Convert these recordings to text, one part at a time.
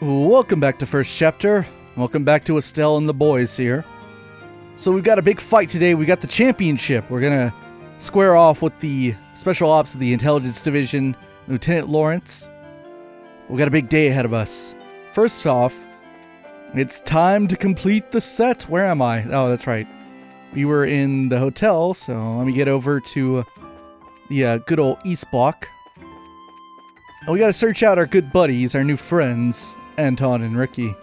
Welcome back to First Chapter. Welcome back to Estelle and the boys here. So we've got a big fight today. We got the championship. We're gonna square off with the Special Ops of the Intelligence Division, Lieutenant Lawrence. We got a big day ahead of us. First off, it's time to complete the set. Where am I? Oh, that's right. We were in the hotel, so let me get over to the good old East Block. And we gotta search out our good buddies, our new friends, Anton and Ricky.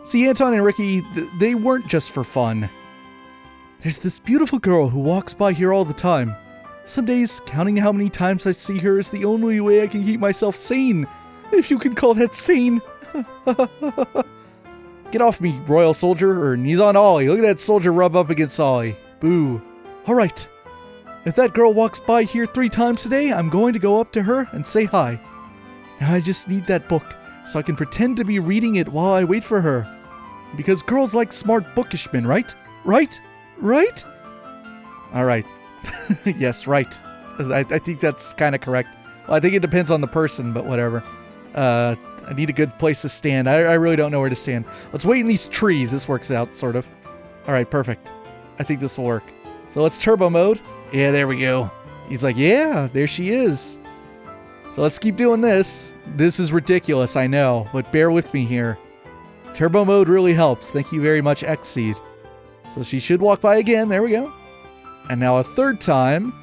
See, Anton and Ricky, they weren't just for fun. There's this beautiful girl who walks by here all the time. Some days, counting how many times I see her is the only way I can keep myself sane. If you can call that sane. Get off me, Royal Soldier, or he's on Ollie. Look at that soldier rub up against Ollie. Boo. Alright. If that girl walks by here 3 times today, I'm going to go up to her and say hi. Now I just need that book, so I can pretend to be reading it while I wait for her. Because girls like smart bookishmen, right? Right? Right? Alright. Yes, right. I think that's kind of correct. Well, I think it depends on the person, but whatever. I need a good place to stand. I really don't know where to stand. Let's wait in these trees. This works out, sort of. Alright, perfect. I think this will work. So let's turbo mode. Yeah, there we go. He's like, yeah, there she is. So let's keep doing this. This is ridiculous, I know, but bear with me here. Turbo mode really helps. Thank you very much, Xseed. So she should walk by again. There we go. And now a third time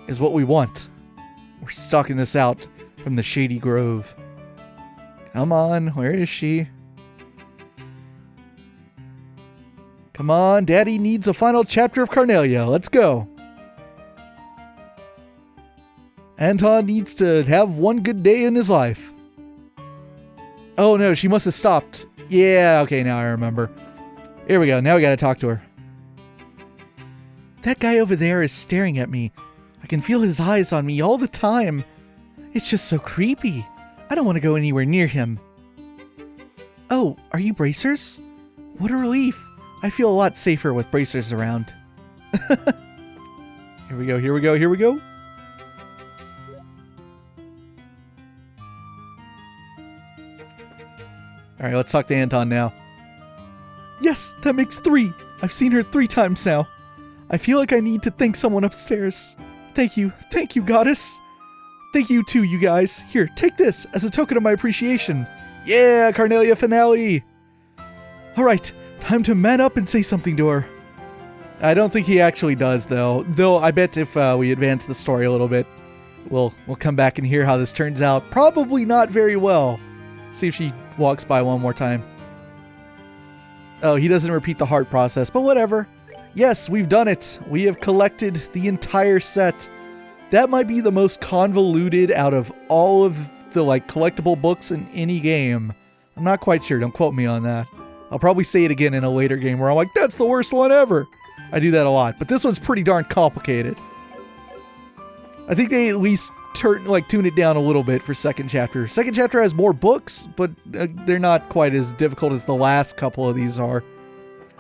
is what we want. We're stalking this out from the Shady Grove. Come on, where is she? Come on, Daddy needs a final chapter of Carnelia. Let's go. Anton needs to have one good day in his life. Oh no, she must have stopped. Yeah, okay, now I remember. Here we go, now we gotta talk to her. That guy over there is staring at me. I can feel his eyes on me all the time. It's just so creepy. I don't want to go anywhere near him. Oh, are you bracers? What a relief. I feel a lot safer with bracers around. Here we go, here we go, here we go. Alright, let's talk to Anton now. Yes, that makes 3. I've seen her 3 times now. I feel like I need to thank someone upstairs. Thank you, goddess. Thank you too, you guys. Here, take this as a token of my appreciation. Yeah, Carnelia finale. Alright, time to man up and say something to her. I don't think he actually does, though. Though I bet if we advance the story a little bit, we'll come back and hear how this turns out. Probably not very well. See if she walks by one more time. Oh, he doesn't repeat the heart process, but whatever. Yes, we've done it. We have collected the entire set. That might be the most convoluted out of all of the collectible books in any game. I'm not quite sure. Don't quote me on that. I'll probably say it again in a later game where I'm like, that's the worst one ever. I do that a lot, but this one's pretty darn complicated. I think they at least tune it down a little bit for second chapter. Second chapter has more books, but they're not quite as difficult as the last couple of these are.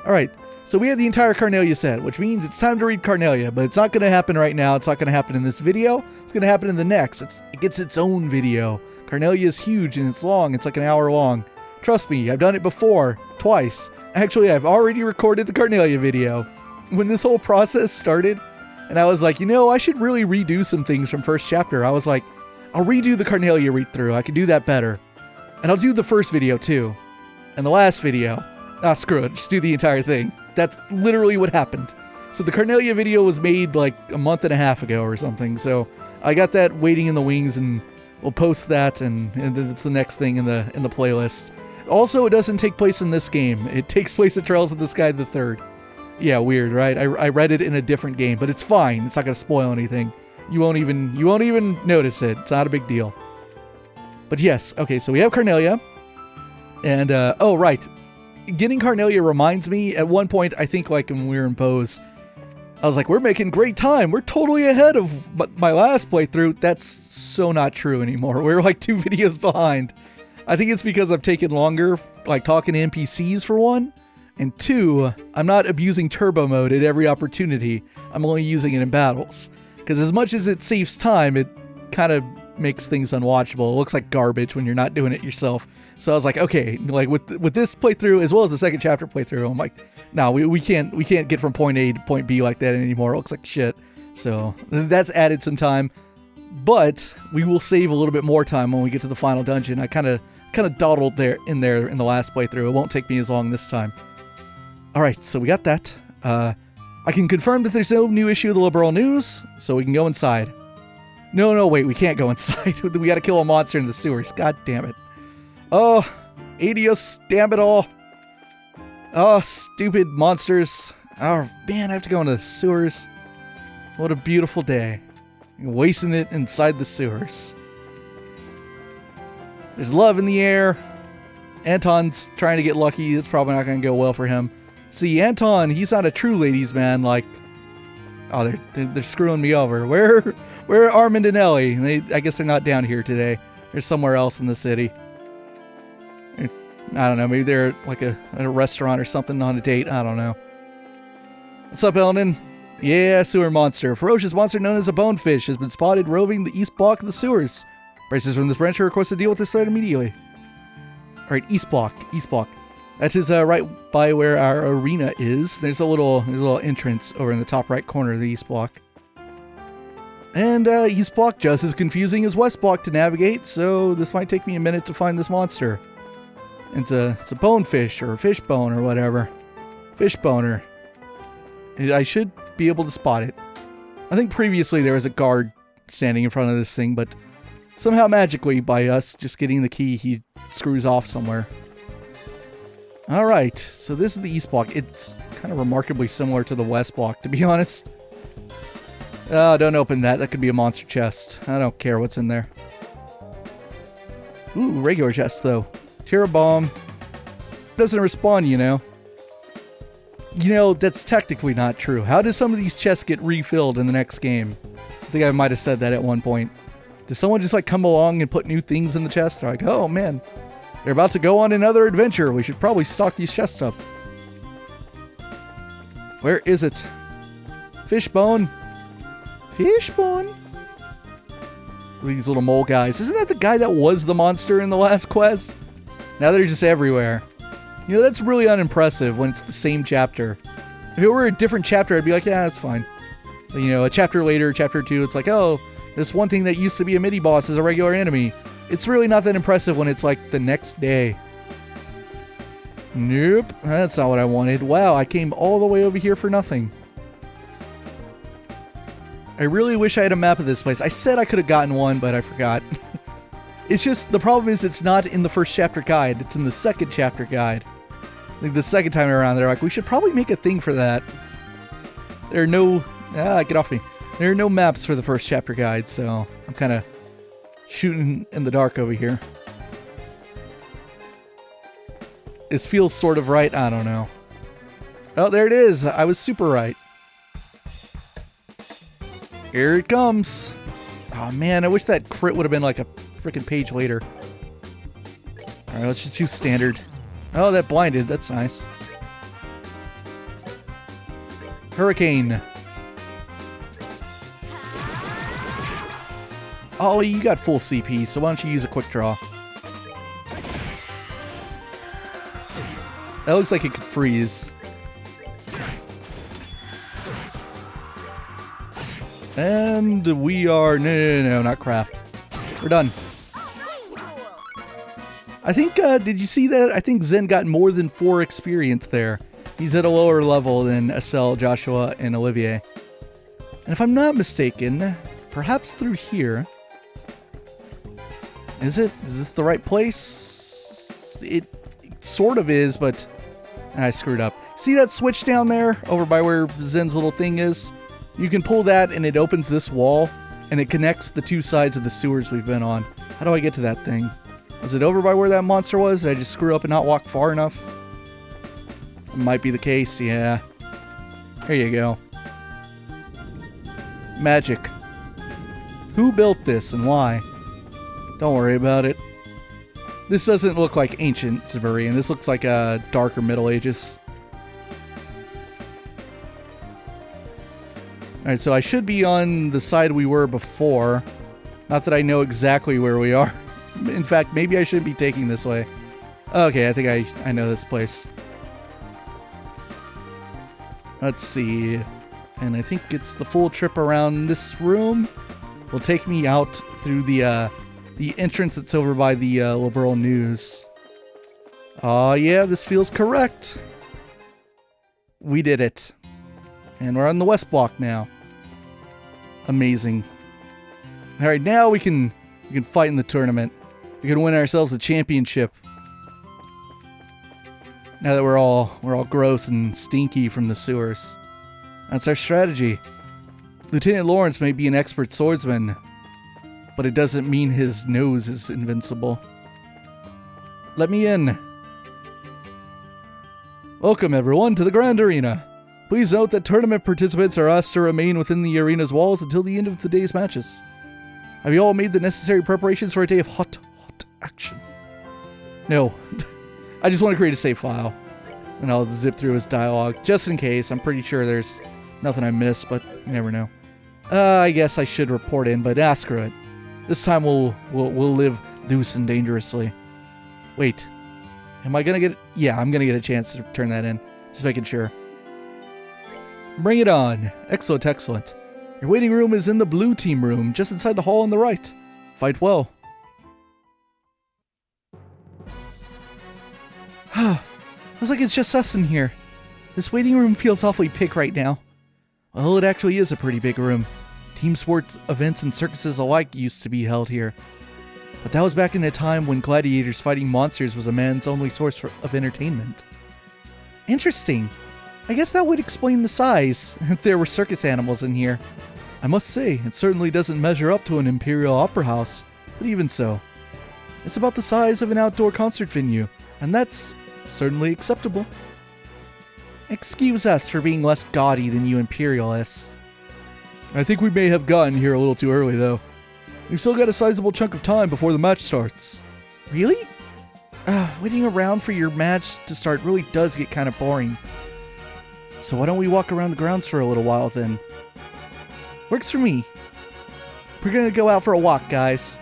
Alright, so we have the entire Carnelia set, which means it's time to read Carnelia, but it's not going to happen right now. It's not going to happen in this video. It's going to happen in the next. It gets its own video. Carnelia is huge and it's long. It's like an hour long. Trust me, I've done it before. Twice. Actually, I've already recorded the Carnelia video. When this whole process started, and I was like, you know, I should really redo some things from first chapter. I was like, I'll redo the Carnelia read-through. I can do that better. And I'll do the first video too. And the last video. Ah, screw it. Just do the entire thing. That's literally what happened. So the Carnelia video was made like a month and a half ago or something. So I got that waiting in the wings and we'll post that and it's the next thing in the playlist. Also, it doesn't take place in this game. It takes place at Trails of the Sky the Third. Yeah, weird, right? I read it in a different game, but it's fine. It's not going to spoil anything. You won't even notice it. It's not a big deal. But yes, okay, so we have Carnelia. And, oh, right. Getting Carnelia reminds me, at one point, I think like when we were in Pose, I was like, we're making great time. We're totally ahead of my last playthrough. That's so not true anymore. We're like 2 videos behind. I think it's because I've taken longer, like talking to NPCs for one. And 2, I'm not abusing turbo mode at every opportunity. I'm only using it in battles. Because as much as it saves time, it kind of makes things unwatchable. It looks like garbage when you're not doing it yourself. So I was like, okay, like with this playthrough as well as the second chapter playthrough, I'm like, no, we can't get from point A to point B like that anymore. It looks like shit. So that's added some time, but we will save a little bit more time when we get to the final dungeon. I kind of dawdled there in the last playthrough. It won't take me as long this time. All right, so we got that. I can confirm that there's no new issue of the Liberl News, so we can go inside. No, wait, we can't go inside. We gotta kill a monster in the sewers. God damn it. Oh, adios, damn it all. Oh, stupid monsters. Oh, man, I have to go into the sewers. What a beautiful day. I'm wasting it inside the sewers. There's love in the air. Anton's trying to get lucky. It's probably not going to go well for him. See, Anton, he's not a true ladies man. Like, oh, they're screwing me over. Where are Armand and Ellie? I guess they're not down here today. They're somewhere else in the city. I don't know. Maybe they're like at a restaurant or something on a date. I don't know. What's up, Elden? Yeah, sewer monster. A ferocious monster known as a bonefish has been spotted roving the east block of the sewers. Bracers from this branch are requested to deal with this threat immediately. Alright, east block. That is right by where our arena is. There's a little entrance over in the top right corner of the east block. And east block just as confusing as west block to navigate, so this might take me a minute to find this monster. It's a bonefish or a fish bone or whatever. Fish boner. I should be able to spot it. I think previously there was a guard standing in front of this thing, but somehow magically by us just getting the key, he screws off somewhere. Alright, so this is the east block. It's kind of remarkably similar to the west block, to be honest. Oh, don't open that. That could be a monster chest. I don't care what's in there. Ooh, regular chest though. Tear a bomb. Doesn't respond, you know. You know, that's technically not true. How do some of these chests get refilled in the next game? I think I might have said that at one point. Does someone just like come along and put new things in the chest? They're like, oh man, they're about to go on another adventure. We should probably stock these chests up. Where is it? Fishbone. Fishbone. These little mole guys. Isn't that the guy that was the monster in the last quest? Now they're just everywhere. You know, that's really unimpressive when it's the same chapter. If it were a different chapter, I'd be like, yeah, that's fine. But, you know, a chapter later, chapter 2, it's like, oh, this one thing that used to be a mini-boss is a regular enemy. It's really not that impressive when it's like the next day. Nope, that's not what I wanted. Wow, I came all the way over here for nothing. I really wish I had a map of this place. I said I could have gotten one, but I forgot. It's just, the problem is it's not in the first chapter guide. It's in the second chapter guide. Like the second time around, they're like, we should probably make a thing for that. There are no... get off me. There are no maps for the first chapter guide, so I'm kind of shooting in the dark over here. This feels sort of right. I don't know. Oh, there it is. I was super right. Here it comes. Oh man, I wish that crit would have been like a freaking page later. Alright, let's just do standard. Oh, that blinded. That's nice. Hurricane. Oh, you got full CP, so why don't you use a quick draw? That looks like it could freeze. And we are... No, not craft. We're done. I think, did you see that? I think Zen got more than 4 experience there. He's at a lower level than Estelle, Joshua, and Olivier. And if I'm not mistaken, perhaps through here... Is it? Is this the right place? It sort of is, but I screwed up. See that switch down there over by where Zen's little thing is? You can pull that and it opens this wall and it connects the 2 sides of the sewers we've been on. How do I get to that thing? Was it over by where that monster was? Did I just screw up and not walk far enough? It might be the case, yeah. Here you go. Magic. Who built this and why? Don't worry about it. This doesn't look like ancient Siberian. This looks like a darker Middle Ages. Alright, so I should be on the side we were before. Not that I know exactly where we are. In fact, maybe I shouldn't be taking this way. Okay, I think I know this place. Let's see. And I think it's the full trip around this room. Will take me out through the entrance that's over by the Liberl News. Oh yeah, this feels correct. We did it. And we're on the West Block now. Amazing. Alright, now we can fight in the tournament. We can win ourselves a championship. Now that we're all gross and stinky from the sewers. That's our strategy. Lieutenant Lawrence may be an expert swordsman, but it doesn't mean his nose is invincible. Let me in. Welcome everyone to the Grand Arena. Please note that tournament participants are asked to remain within the arena's walls until the end of the day's matches. Have you all made the necessary preparations for a day of hot action? No. I just want to create a save file. And I'll zip through his dialogue, just in case. I'm pretty sure there's nothing I missed, but you never know. I guess I should report in, but screw it. This time we'll live loose and dangerously. Wait. Am I gonna get... Yeah, I'm gonna get a chance to turn that in. Just making sure. Bring it on. Excellent, excellent. Your waiting room is in the blue team room, just inside the hall on the right. Fight well. Looks like it's just us in here. This waiting room feels awfully big right now. Well, it actually is a pretty big room. Team sports events and circuses alike used to be held here. But that was back in a time when gladiators fighting monsters was a man's only source of entertainment. Interesting. I guess that would explain the size, if there were circus animals in here. I must say, it certainly doesn't measure up to an imperial opera house, but even so. It's about the size of an outdoor concert venue, and that's certainly acceptable. Excuse us for being less gaudy than you imperialists. I think we may have gotten here a little too early, though. We've still got a sizable chunk of time before the match starts. Really? Waiting around for your match to start really does get kind of boring. So why don't we walk around the grounds for a little while then? Works for me. We're gonna go out for a walk, guys.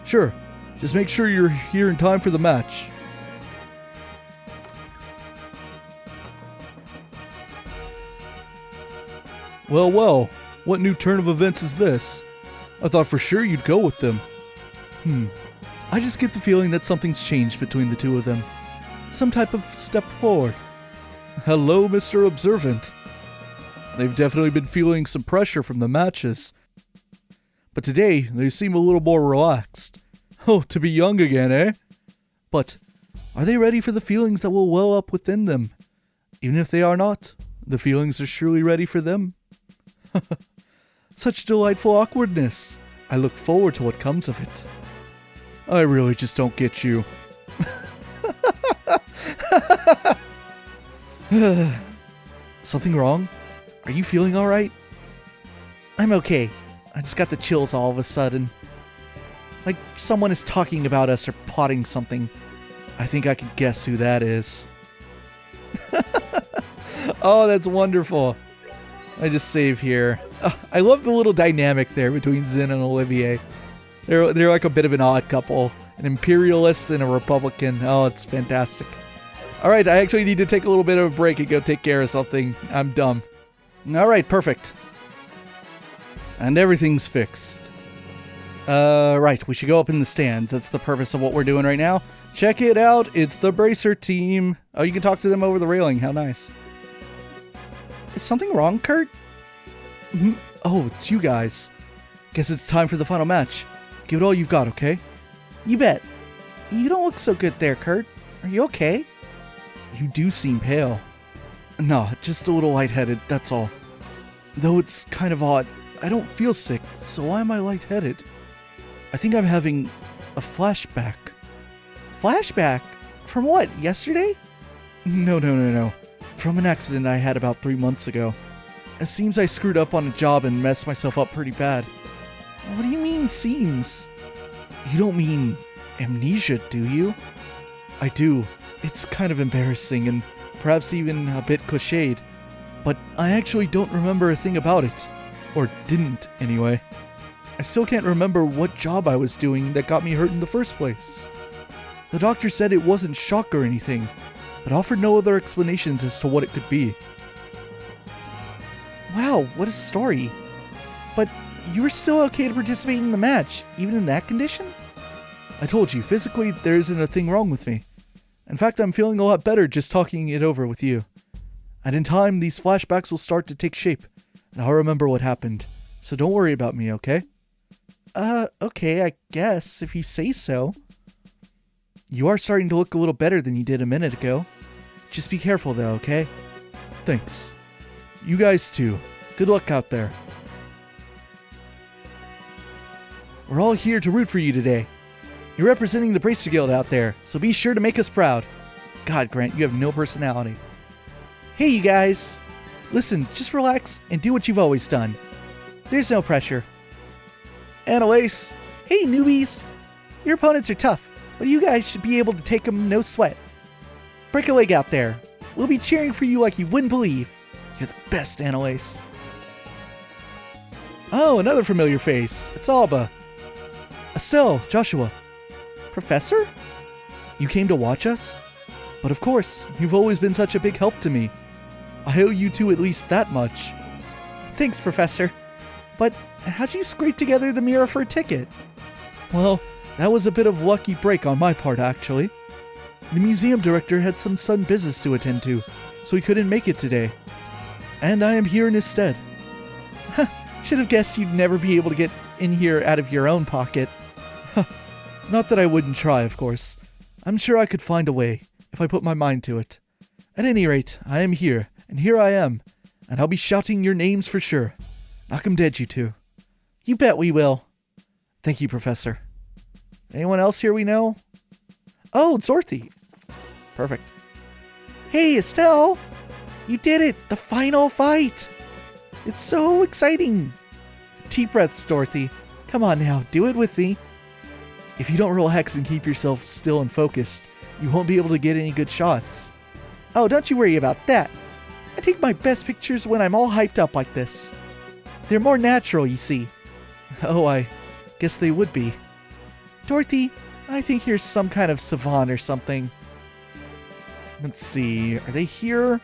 Sure. Just make sure you're here in time for the match. Well, well. What new turn of events is this? I thought for sure you'd go with them. I just get the feeling that something's changed between the two of them. Some type of step forward. Hello, Mr. Observant. They've definitely been feeling some pressure from the matches. But today, they seem a little more relaxed. Oh, to be young again, eh? But, are they ready for the feelings that will well up within them? Even if they are not, the feelings are surely ready for them. Such delightful awkwardness. I look forward to what comes of it. I really just don't get you. Something wrong? Are you feeling alright? I'm okay. I just got the chills all of a sudden. Like someone is talking about us or plotting something. I think I can guess who that is. Oh, that's wonderful. I just save here. I love the little dynamic there between Zen and Olivier. They're like a bit of an odd couple. An imperialist and a Republican. Oh, it's fantastic. Alright, I actually need to take a little bit of a break and go take care of something. I'm dumb. Alright, perfect. And everything's fixed. Right, we should go up in the stands. That's the purpose of what we're doing right now. Check it out, it's the Bracer team. Oh, you can talk to them over the railing. How nice. Is something wrong, Kurt? Oh, it's you guys. Guess it's time for the final match. Give it all you've got, okay? You bet. You don't look so good there, Kurt. Are you okay? You do seem pale. No, just a little lightheaded, that's all. Though it's kind of odd. I don't feel sick, so why am I lightheaded? I think I'm having a flashback. Flashback? From what, yesterday? No. From an accident I had about 3 months ago. It seems I screwed up on a job and messed myself up pretty bad. What do you mean, seems? You don't mean amnesia, do you? I do. It's kind of embarrassing and perhaps even a bit cliched. But I actually don't remember a thing about it. Or didn't, anyway. I still can't remember what job I was doing that got me hurt in the first place. The doctor said it wasn't shock or anything, but offered no other explanations as to what it could be. Wow, what a story. But you were still okay to participate in the match, even in that condition? I told you, physically there isn't a thing wrong with me. In fact, I'm feeling a lot better just talking it over with you. And in time, these flashbacks will start to take shape, and I'll remember what happened. So don't worry about me, okay? Okay, I guess, if you say so. You are starting to look a little better than you did a minute ago. Just be careful though, okay? Thanks. You guys too. Good luck out there. We're all here to root for you today. You're representing the Bracer Guild out there, so be sure to make us proud. God, Grant, you have no personality. Hey, you guys. Listen, just relax and do what you've always done. There's no pressure. Annalise. Hey, newbies. Your opponents are tough, but you guys should be able to take them no sweat. Break a leg out there. We'll be cheering for you like you wouldn't believe. You're the best, Annalise. Oh, another familiar face. It's Alba. Estelle, Joshua. Professor? You came to watch us? But of course, you've always been such a big help to me. I owe you two at least that much. Thanks, Professor. But how'd you scrape together the mirror for a ticket? Well, that was a bit of lucky break on my part, actually. The museum director had some sudden business to attend to, so he couldn't make it today. And I am here in his stead. Should have guessed you'd never be able to get in here out of your own pocket. Not that I wouldn't try, of course. I'm sure I could find a way, if I put my mind to it. At any rate, I am here, and here I am, and I'll be shouting your names for sure. Knock 'em dead, you two. You bet we will. Thank you, Professor. Anyone else here we know? Oh, it's Dorothy. Perfect. Hey, Estelle! You did it! The final fight! It's so exciting! Deep breaths, Dorothy. Come on now, do it with me. If you don't relax and keep yourself still and focused, you won't be able to get any good shots. Oh, don't you worry about that. I take my best pictures when I'm all hyped up like this. They're more natural, you see. Oh, I guess they would be. Dorothy, I think you're some kind of savant or something. Let's see, are they here?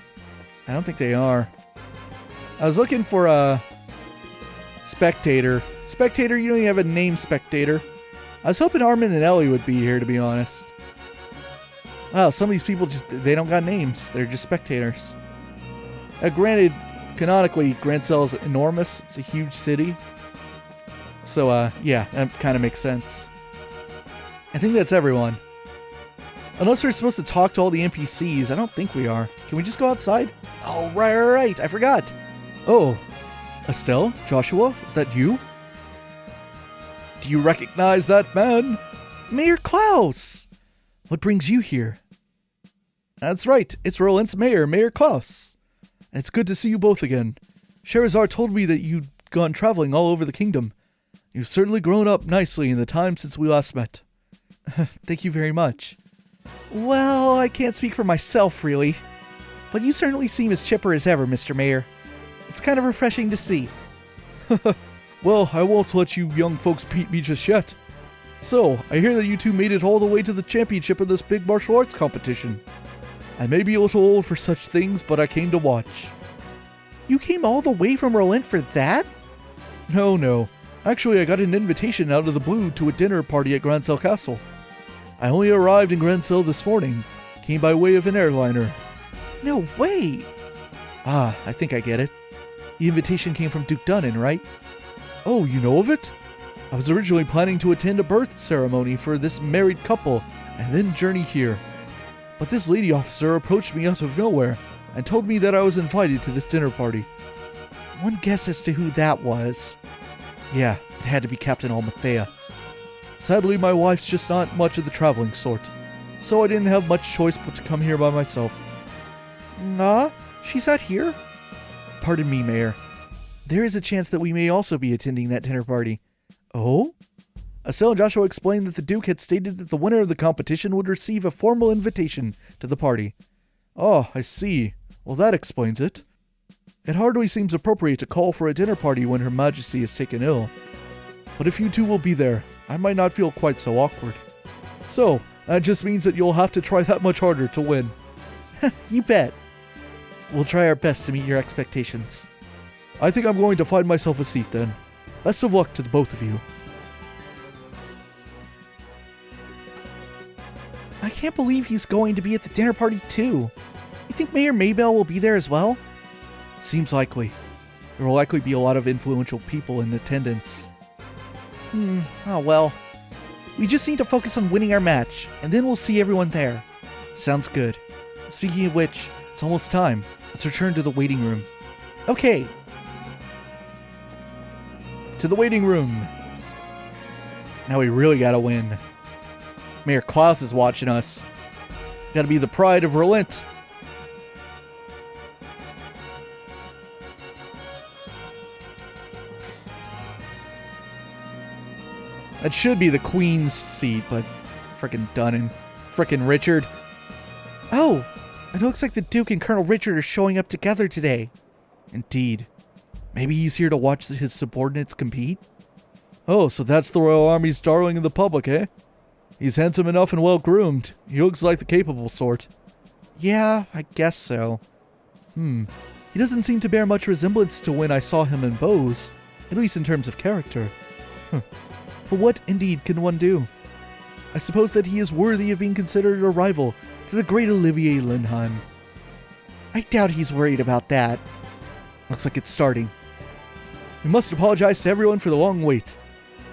I don't think they are. I was looking for a spectator. Spectator, you don't even have a name, Spectator. I was hoping Armin and Ellie would be here, to be honest. Wow, some of these people they don't got names. They're just spectators. Granted, canonically, Grancel is enormous. It's a huge city. So, yeah, that kind of makes sense. I think that's everyone. Unless we're supposed to talk to all the NPCs, I don't think we are. Can we just go outside? Oh, right, I forgot. Oh, Estelle? Joshua? Is that you? Do you recognize that man? Mayor Klaus! What brings you here? That's right, it's Roland's mayor, Mayor Klaus. It's good to see you both again. Sherazar told me that you'd gone traveling all over the kingdom. You've certainly grown up nicely in the time since we last met. Thank you very much. Well, I can't speak for myself, really. But you certainly seem as chipper as ever, Mr. Mayor. It's kind of refreshing to see. Well, I won't let you young folks beat me just yet. So, I hear that you two made it all the way to the championship of this big martial arts competition. I may be a little old for such things, but I came to watch. You came all the way from Roland for that? No. Actually, I got an invitation out of the blue to a dinner party at Grancel Castle. I only arrived in Grancel this morning. Came by way of an airliner. No way! Ah, I think I get it. The invitation came from Duke Dunnan, right? Oh, you know of it? I was originally planning to attend a birth ceremony for this married couple and then journey here. But this lady officer approached me out of nowhere and told me that I was invited to this dinner party. One guess as to who that was. Yeah, it had to be Captain Almathea. Sadly, my wife's just not much of the traveling sort, so I didn't have much choice but to come here by myself. Nah, she's not here? Pardon me, Mayor. There is a chance that we may also be attending that dinner party. Oh? Estelle and Joshua explained that the Duke had stated that the winner of the competition would receive a formal invitation to the party. Oh, I see. Well, that explains it. It hardly seems appropriate to call for a dinner party when Her Majesty is taken ill. But if you two will be there, I might not feel quite so awkward. So, that just means that you'll have to try that much harder to win. You bet. We'll try our best to meet your expectations. I think I'm going to find myself a seat then. Best of luck to the both of you. I can't believe he's going to be at the dinner party too. You think Mayor Maybell will be there as well? Seems likely. There will likely be a lot of influential people in attendance. Oh well. We just need to focus on winning our match, and then we'll see everyone there. Sounds good. Speaking of which, it's almost time. Let's return to the waiting room. Okay. To the waiting room. Now we really gotta win. Mayor Klaus is watching us. Gotta be the pride of Relent. That should be the Queen's seat, but frickin' Dunnan. Frickin' Richard. Oh! It looks like the Duke and Colonel Richard are showing up together today. Indeed. Maybe he's here to watch his subordinates compete? Oh, so that's the Royal Army's darling of the public, eh? He's handsome enough and well-groomed. He looks like the capable sort. Yeah, I guess so. He doesn't seem to bear much resemblance to when I saw him in Bose, at least in terms of character. But what, indeed, can one do? I suppose that he is worthy of being considered a rival to the great Olivier Lindheim. I doubt he's worried about that. Looks like it's starting. We must apologize to everyone for the long wait.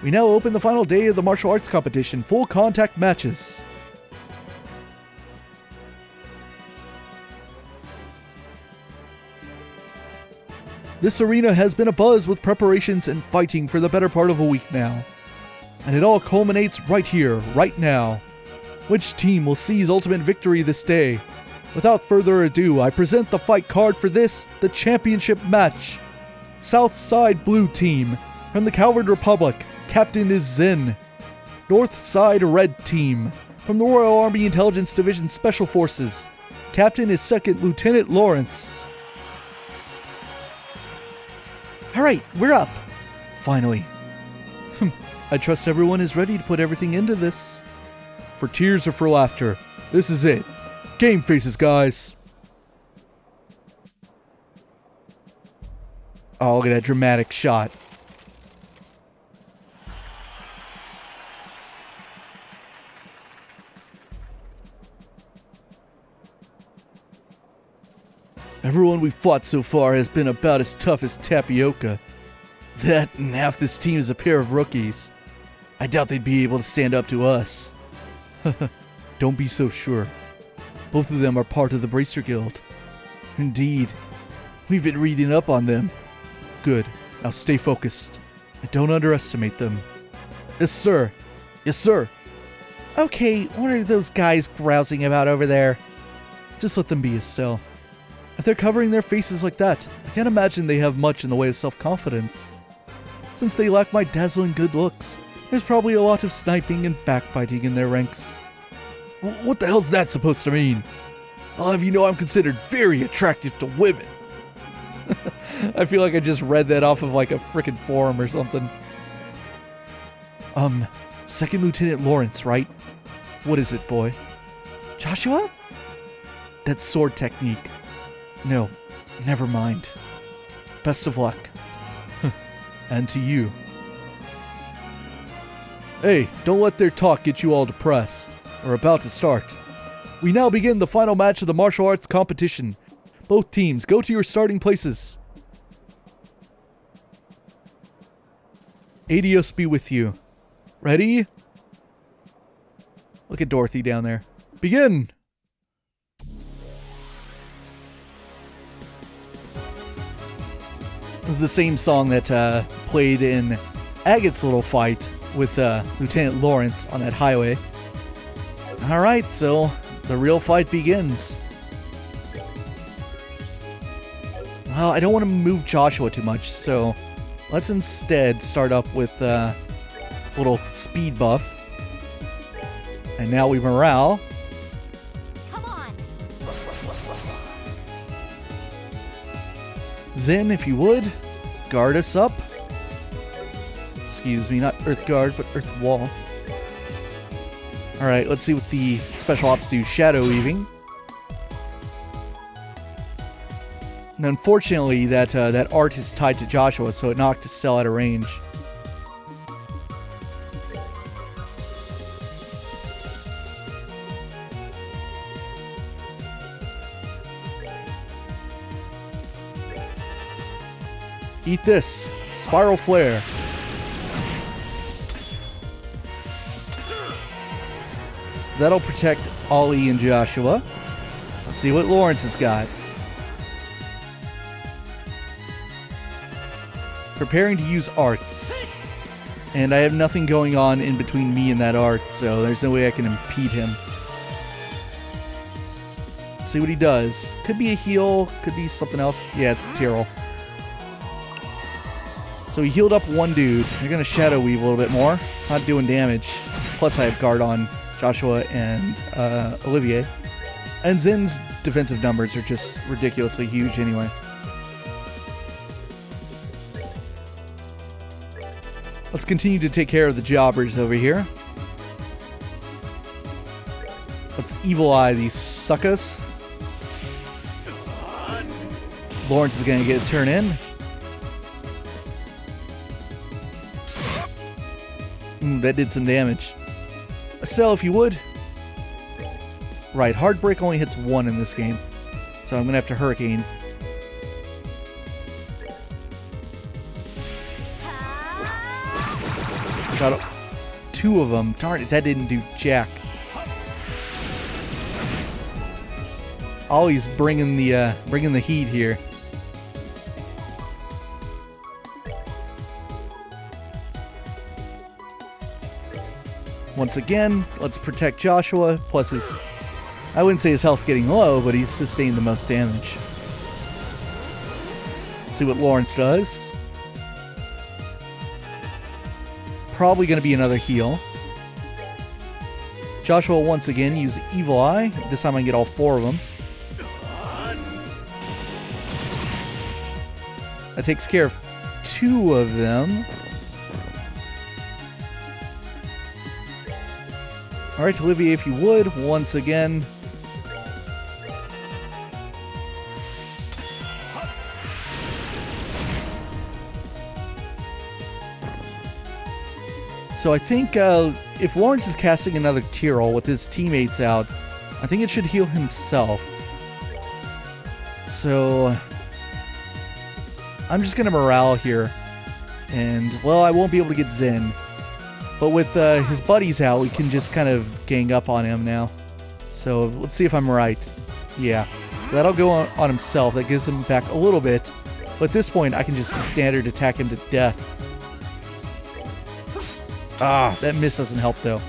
We now open the final day of the martial arts competition, full contact matches. This arena has been abuzz with preparations and fighting for the better part of a week now. And it all culminates right here, right now. Which team will seize ultimate victory this day? Without further ado, I present the fight card for this, the championship match. South Side Blue Team, from the Calvard Republic, Captain is Zen. North Side Red Team, from the Royal Army Intelligence Division Special Forces, Captain is 2nd Lieutenant Lawrence. Alright, we're up. Finally. I trust everyone is ready to put everything into this. For tears or for laughter, this is it. Game faces, guys. Oh, look at that dramatic shot. Everyone we've fought so far has been about as tough as tapioca. That and half this team is a pair of rookies. I doubt they'd be able to stand up to us. Don't be so sure. Both of them are part of the Bracer Guild. Indeed. We've been reading up on them. Good. Now stay focused. And don't underestimate them. Yes, sir. Yes, sir. Okay, what are those guys grousing about over there? Just let them be, Estelle. If they're covering their faces like that, I can't imagine they have much in the way of self-confidence. Since they lack my dazzling good looks, there's probably a lot of sniping and backbiting in their ranks. What the hell's that supposed to mean? I'll have you know I'm considered very attractive to women. I feel like I just read that off of like a frickin' forum or something. 2nd Lieutenant Lawrence, right? What is it, boy? Joshua? That's sword technique. No, never mind. Best of luck. And to you. Hey, don't let their talk get you all depressed. We're about to start. We now begin the final match of the martial arts competition. Both teams, go to your starting places. Adios be with you. Ready? Look at Dorothy down there. Begin! The same song that played in Agate's little fight with Lieutenant Lawrence on that highway. Alright, so the real fight begins. Well, I don't want to move Joshua too much, so let's instead start up with a little speed buff. And now we morale. Come on. Zen, if you would, guard us up. Excuse me, not Earth Guard, but Earth Wall. Alright, let's see what the special ops do. Shadow Weaving. And unfortunately, that art is tied to Joshua, so it knocked Estelle out of range. Eat this. Spiral Flare. So that'll protect Ollie and Joshua. Let's see what Lawrence has got. Preparing to use arts. And I have nothing going on in between me and that art, so there's no way I can impede him. Let's see what he does. Could be a heal, could be something else. Yeah, it's Tyrrell. So he healed up one dude. You're going to Shadow Weave a little bit more. It's not doing damage. Plus I have guard on Joshua and Olivier. And Zin's defensive numbers are just ridiculously huge anyway. Let's continue to take care of the jobbers over here. Let's Evil Eye these suckers. Lawrence is going to get a turn in. That did some damage. Estelle, if you would. Right, Hard Break only hits 1 in this game. So I'm going to have to Hurricane. Got 2 of them. Darn it, that didn't do jack. Ollie's bringing the heat here. Once again, let's protect Joshua, plus his... I wouldn't say his health's getting low, but he's sustained the most damage. Let's see what Lawrence does. Probably going to be another heal. Joshua once again use Evil Eye. This time I can get all 4 of them. That takes care of 2 of them. Alright, Olivier, if you would, once again. So I think if Lawrence is casting another Tyrrell with his teammates out, I think it should heal himself. So I'm just going to morale here. And, well, I won't be able to get Zen. But with his buddies out, we can just kind of gang up on him now. So let's see if I'm right. Yeah. So that'll go on himself. That gives him back a little bit. But at this point, I can just standard attack him to death. Ah, that miss doesn't help, though.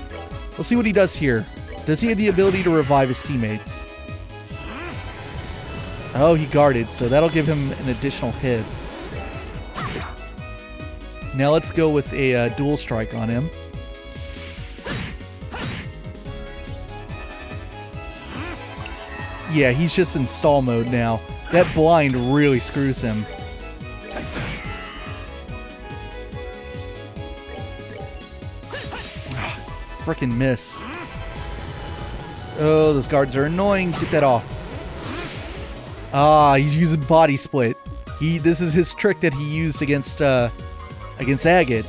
We'll see what he does here. Does he have the ability to revive his teammates? Oh, he guarded, so that'll give him an additional hit. Now let's go with a dual strike on him. Yeah, he's just in stall mode now. That blind really screws him. Frickin' miss. Oh, those guards are annoying. Get that off. Ah, he's using body split. This is his trick that he used against Agate.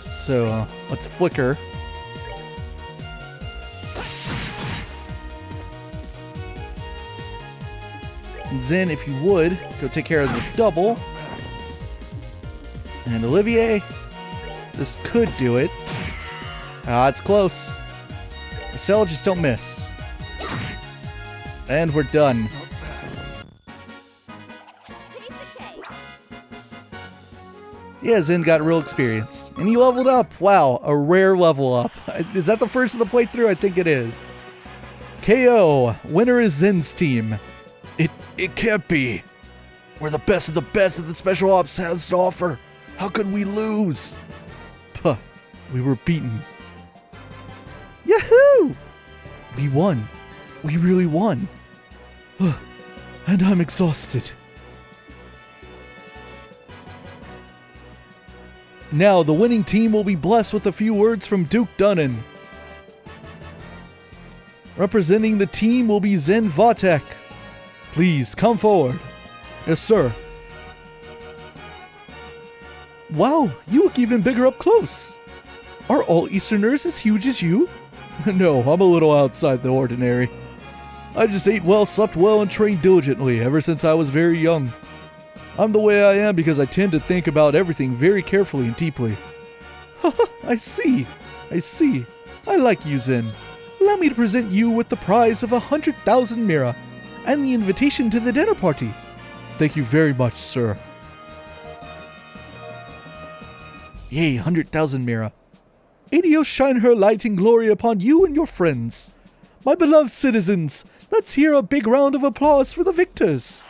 So let's flicker. And Zen, if you would, go take care of the double. And Olivier, this could do it. Ah, it's close. Estelle, just don't miss. And we're done. Yeah, Zen got real experience. And he leveled up. Wow, a rare level up. Is that the first of the playthrough? I think it is. KO. Winner is Zen's team. It can't be. We're the best of the best that the Special Ops has to offer. How could we lose? Puh, we were beaten. Yahoo! We won. We really won. And I'm exhausted. Now, the winning team will be blessed with a few words from Duke Dunnan. Representing the team will be Zen Vatek. Please, come forward. Yes, sir. Wow, you look even bigger up close. Are all Easterners as huge as you? No, I'm a little outside the ordinary. I just ate well, slept well, and trained diligently ever since I was very young. I'm the way I am because I tend to think about everything very carefully and deeply. I see. I like you, Zen. Allow me to present you with the prize of 100,000 Mira and the invitation to the dinner party. Thank you very much, sir. Yay, 100,000 Mira. Adios shine her light and glory upon you and your friends. My beloved citizens, let's hear a big round of applause for the victors.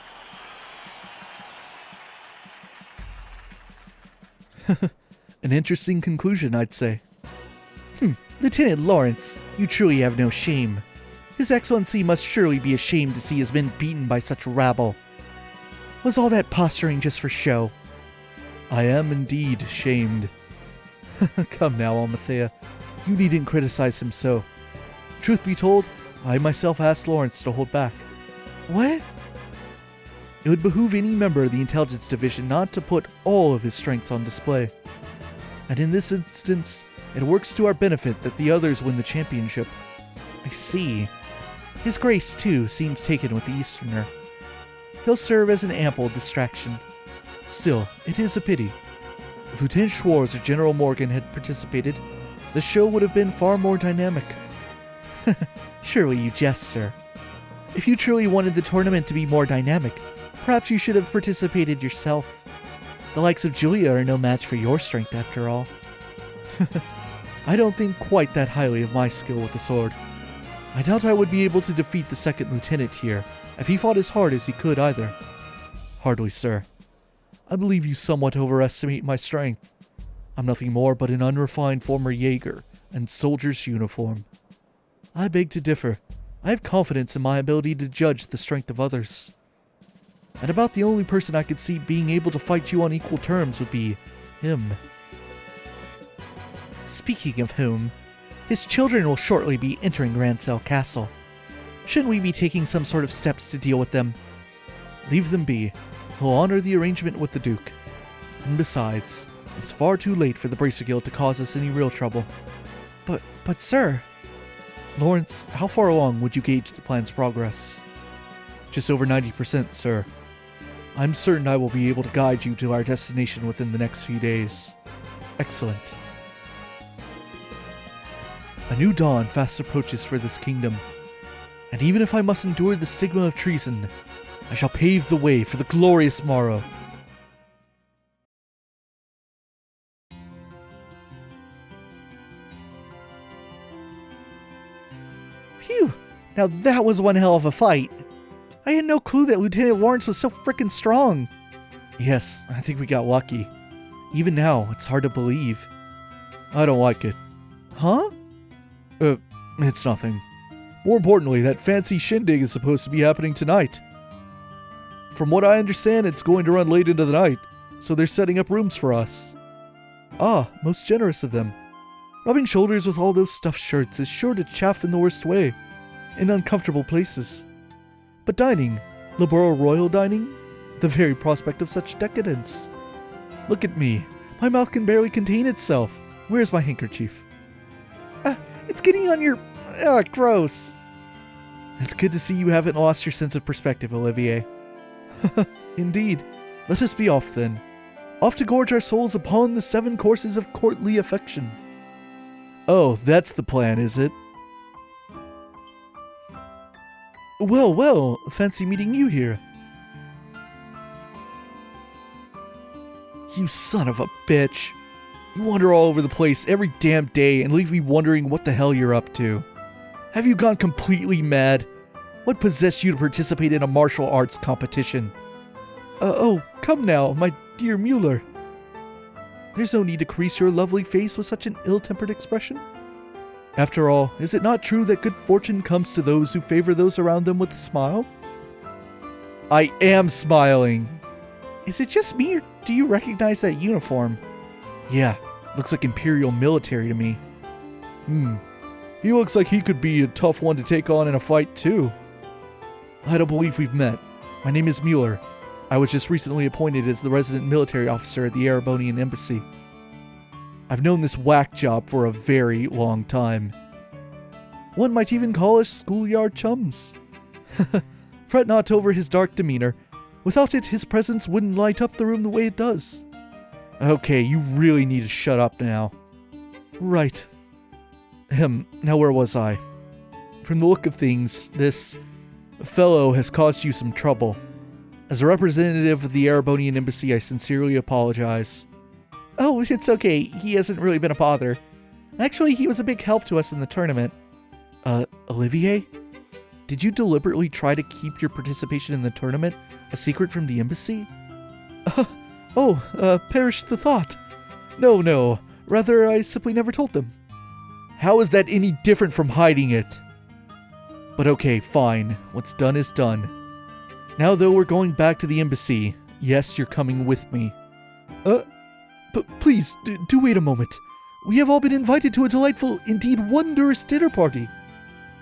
An interesting conclusion, I'd say. Lieutenant Lawrence, you truly have no shame. His Excellency must surely be ashamed to see his men beaten by such rabble. Was all that posturing just for show? I am indeed shamed. Come now, Almathea. You needn't criticize him so. Truth be told, I myself asked Lawrence to hold back. What? It would behoove any member of the Intelligence Division not to put all of his strengths on display. And in this instance, it works to our benefit that the others win the championship. I see. His Grace, too, seems taken with the Easterner. He'll serve as an ample distraction. Still, it is a pity. If Lieutenant Schwartz or General Morgan had participated, the show would have been far more dynamic. Surely you jest, sir. If you truly wanted the tournament to be more dynamic, perhaps you should have participated yourself. The likes of Julia are no match for your strength, after all. I don't think quite that highly of my skill with the sword. I doubt I would be able to defeat the second lieutenant here, if he fought as hard as he could either. Hardly, sir. I believe you somewhat overestimate my strength. I'm nothing more but an unrefined former Jaeger and soldier's uniform. I beg to differ. I have confidence in my ability to judge the strength of others. And about the only person I could see being able to fight you on equal terms would be him. Speaking of whom, his children will shortly be entering Rancel Castle. Shouldn't we be taking some sort of steps to deal with them? Leave them be. We'll honor the arrangement with the Duke. And besides, it's far too late for the Bracer Guild to cause us any real trouble. But sir... Lawrence, how far along would you gauge the plan's progress? Just over 90%, sir. I'm certain I will be able to guide you to our destination within the next few days. Excellent. A new dawn fast approaches for this kingdom. And even if I must endure the stigma of treason, I shall pave the way for the glorious morrow. Phew! Now that was one hell of a fight. I had no clue that Lieutenant Lawrence was so frickin' strong. Yes, I think we got lucky. Even now, it's hard to believe. I don't like it. Huh? It's nothing. More importantly, that fancy shindig is supposed to be happening tonight. From what I understand, it's going to run late into the night, so they're setting up rooms for us. Ah, most generous of them. Rubbing shoulders with all those stuffed shirts is sure to chaff in the worst way, in uncomfortable places. But dining, Liberl Royal dining, the very prospect of such decadence. Look at me, my mouth can barely contain itself. Where's my handkerchief? It's getting on your... gross. It's good to see you haven't lost your sense of perspective, Olivier. Indeed. Let us be off then. Off to gorge our souls upon the 7 courses of courtly affection. Oh, that's the plan, is it? Well, fancy meeting you here. You son of a bitch. You wander all over the place every damn day and leave me wondering what the hell you're up to. Have you gone completely mad? What possessed you to participate in a martial arts competition? Oh, come now, my dear Mueller. There's no need to crease your lovely face with such an ill-tempered expression. After all, is it not true that good fortune comes to those who favor those around them with a smile? I am smiling. Is it just me, or do you recognize that uniform? Yeah, looks like Imperial military to me. He looks like he could be a tough one to take on in a fight too. I don't believe we've met. My name is Mueller. I was just recently appointed as the resident military officer at the Erebonian Embassy. I've known this whack job for a very long time. One might even call us schoolyard chums. Fret not over his dark demeanor. Without it, his presence wouldn't light up the room the way it does. Okay, you really need to shut up now. Right. Now where was I? From the look of things, this fellow has caused you some trouble. As a representative of the Erebonian Embassy, I sincerely apologize. Oh, it's okay. He hasn't really been a bother. Actually, he was a big help to us in the tournament. Olivier? Did you deliberately try to keep your participation in the tournament a secret from the embassy? Perish the thought. No. Rather, I simply never told them. How is that any different from hiding it? But okay, fine. What's done is done. Now, though, we're going back to the embassy. Yes, you're coming with me. But please, do wait a moment. We have all been invited to a delightful, indeed wondrous dinner party.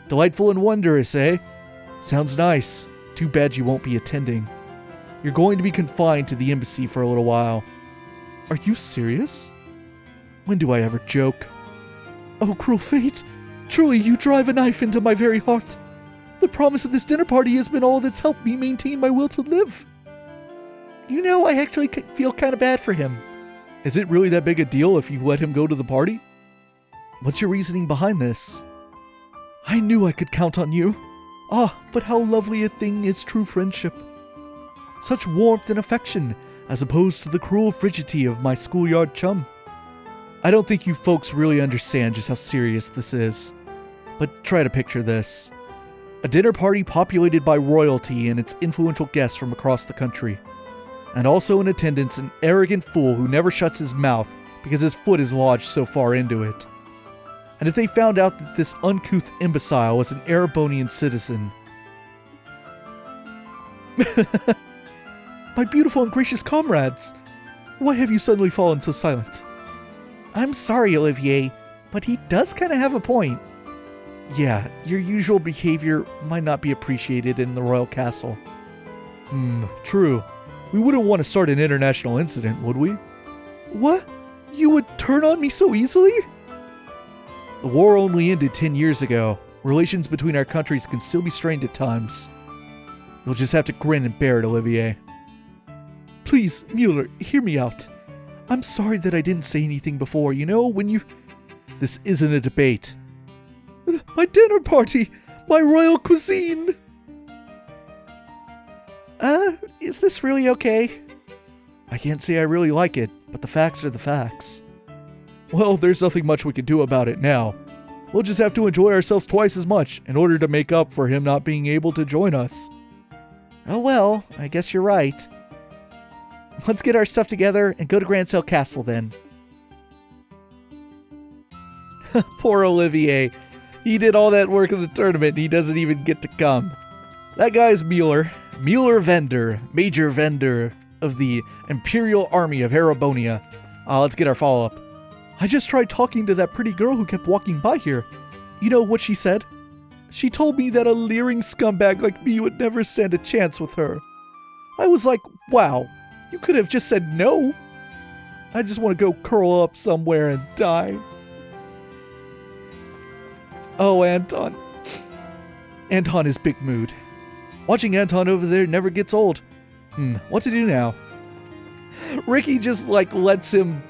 Delightful and wondrous, eh? Sounds nice. Too bad you won't be attending. You're going to be confined to the embassy for a little while. Are you serious? When do I ever joke? Oh, cruel fate. Truly, you drive a knife into my very heart. The promise of this dinner party has been all that's helped me maintain my will to live. You know, I actually feel kind of bad for him. Is it really that big a deal if you let him go to the party? What's your reasoning behind this? I knew I could count on you. But how lovely a thing is true friendship. Such warmth and affection, as opposed to the cruel frigidity of my schoolyard chum. I don't think you folks really understand just how serious this is. But try to picture this. A dinner party populated by royalty and its influential guests from across the country. And also in attendance an arrogant fool who never shuts his mouth because his foot is lodged so far into it. And if they found out that this uncouth imbecile was an Erebonian citizen... My beautiful and gracious comrades! Why have you suddenly fallen so silent? I'm sorry, Olivier, but he does kind of have a point. Yeah, your usual behavior might not be appreciated in the royal castle. True. We wouldn't want to start an international incident, would we? What? You would turn on me so easily? The war only ended 10 years ago. Relations between our countries can still be strained at times. You'll just have to grin and bear it, Olivier. Please, Mueller, hear me out. I'm sorry that I didn't say anything before, you know, when you... This isn't a debate. My dinner party! My royal cuisine! Is this really okay? I can't say I really like it, but the facts are the facts. Well, there's nothing much we can do about it now. We'll just have to enjoy ourselves twice as much in order to make up for him not being able to join us. Oh well, I guess you're right. Let's get our stuff together and go to Grancel Castle then. Poor Olivier. He did all that work in the tournament and he doesn't even get to come. That guy's Mueller. Mueller Vendor, Major Vendor of the Imperial Army of Erebonia. Let's get our follow-up. I just tried talking to that pretty girl who kept walking by here. You know what she said? She told me that a leering scumbag like me would never stand a chance with her. I was like, wow, you could have just said no. I just want to go curl up somewhere and die. Oh, Anton. Anton is big mood. Watching Anton over there never gets old. What to do now? Ricky just lets him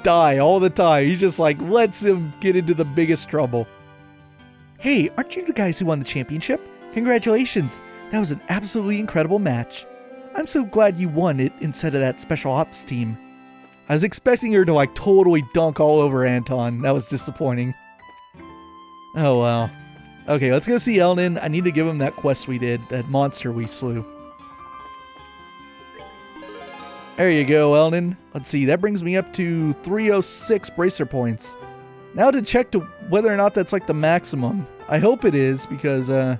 die all the time. He just lets him get into the biggest trouble. Hey, aren't you the guys who won the championship? Congratulations. That was an absolutely incredible match. I'm so glad you won it instead of that special ops team. I was expecting her to totally dunk all over Anton. That was disappointing. Oh well. Okay, let's go see Elnan. I need to give him that quest we did, that monster we slew. There you go, Elnan. Let's see, that brings me up to 306 bracer points. Now to check to whether or not that's the maximum. I hope it is, because, okay,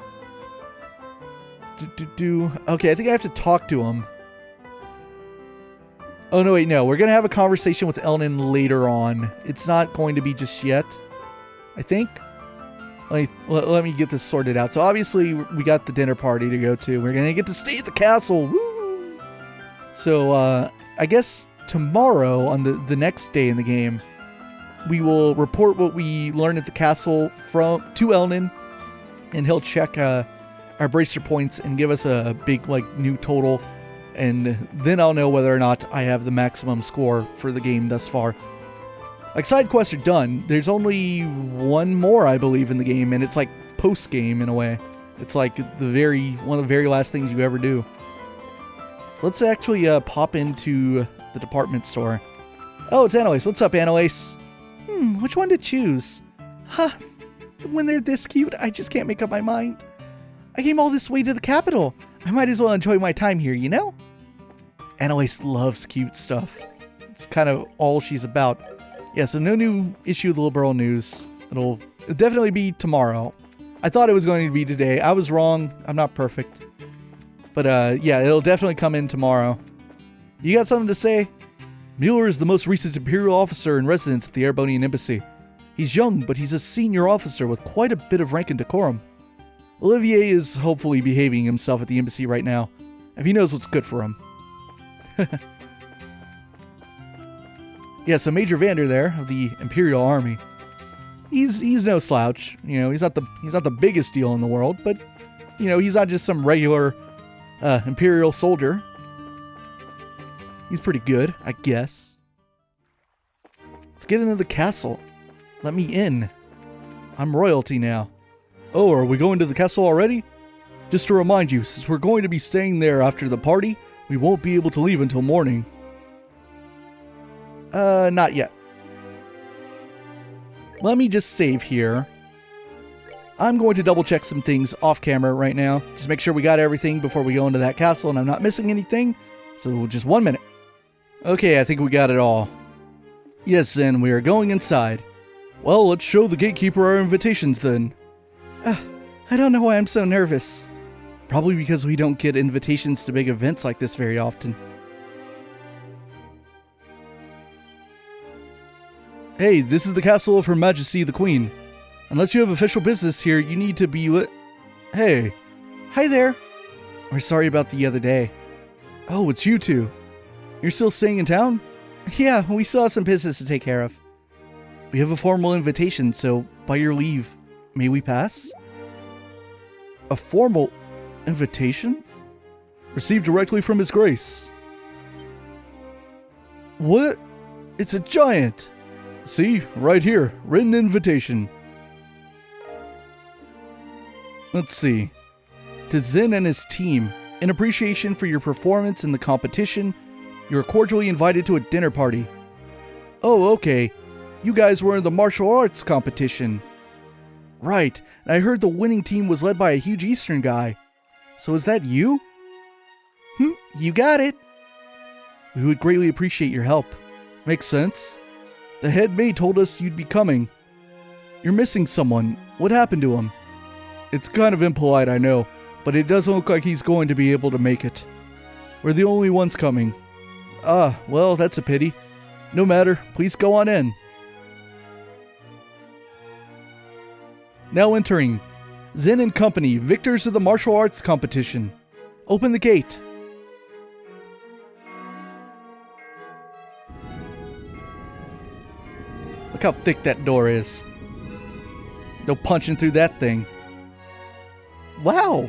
I think I have to talk to him. Oh, no, wait, no. We're going to have a conversation with Elnan later on. It's not going to be just yet, I think. Let me get this sorted out. So, obviously, we got the dinner party to go to. We're going to get to stay at the castle. Woo! So, I guess tomorrow, on the next day in the game, we will report what we learned at the castle to Elnan, and he'll check our bracer points and give us a big, new total. And then I'll know whether or not I have the maximum score for the game thus far. Side quests are done. There's only one more, I believe, in the game, and it's post-game in a way. It's one of the very last things you ever do. So let's actually pop into the department store. Oh, it's Annalise. What's up, Annalise? Which one to choose? Huh. When they're this cute, I just can't make up my mind. I came all this way to the capital. I might as well enjoy my time here, you know? Annalise loves cute stuff. It's kind of all she's about. Yeah, so no new issue of the Liberl News. It'll definitely be tomorrow. I thought it was going to be today. I was wrong. I'm not perfect. But yeah, it'll definitely come in tomorrow. You got something to say? Mueller is the most recent Imperial officer in residence at the Airbonian Embassy. He's young, but he's a senior officer with quite a bit of rank and decorum. Olivier is hopefully behaving himself at the embassy right now, if he knows what's good for him. Yeah, so Major Vander there of the Imperial Army. He's no slouch. You know, he's not the biggest deal in the world, but you know, he's not just some regular Imperial soldier. He's pretty good, I guess. Let's get into the castle. Let me in. I'm royalty now. Oh, are we going to the castle already? Just to remind you, since we're going to be staying there after the party, we won't be able to leave until morning. Not yet. Let me just save here. I'm going to double check some things off camera right now. Just make sure we got everything before we go into that castle and I'm not missing anything. So just 1 minute. Okay, I think we got it all. Yes, then we are going inside. Well, let's show the gatekeeper our invitations then. I don't know why I'm so nervous. Probably because we don't get invitations to big events like this very often. Hey, this is the castle of Her Majesty the Queen. Unless you have official business here, you need to be Hey. Hi there. We're sorry about the other day. Oh, it's you two. You're still staying in town? Yeah, we still have some business to take care of. We have a formal invitation, so by your leave, may we pass? A formal invitation? Received directly from His Grace. What? It's a giant! See, right here, written invitation. Let's see. To Zen and his team, in appreciation for your performance in the competition, you are cordially invited to a dinner party. Oh, okay. You guys were in the martial arts competition. Right, and I heard the winning team was led by a huge Eastern guy. So is that you? You got it. We would greatly appreciate your help. Makes sense. The head maid told us you'd be coming. You're missing someone. What happened to him? It's kind of impolite, I know, but it doesn't look like he's going to be able to make it. We're the only ones coming. Ah, well, that's a pity. No matter, please go on in. Now entering, Zen and Company, victors of the martial arts competition. Open the gate. Look how thick that door is. No punching through that thing. Wow!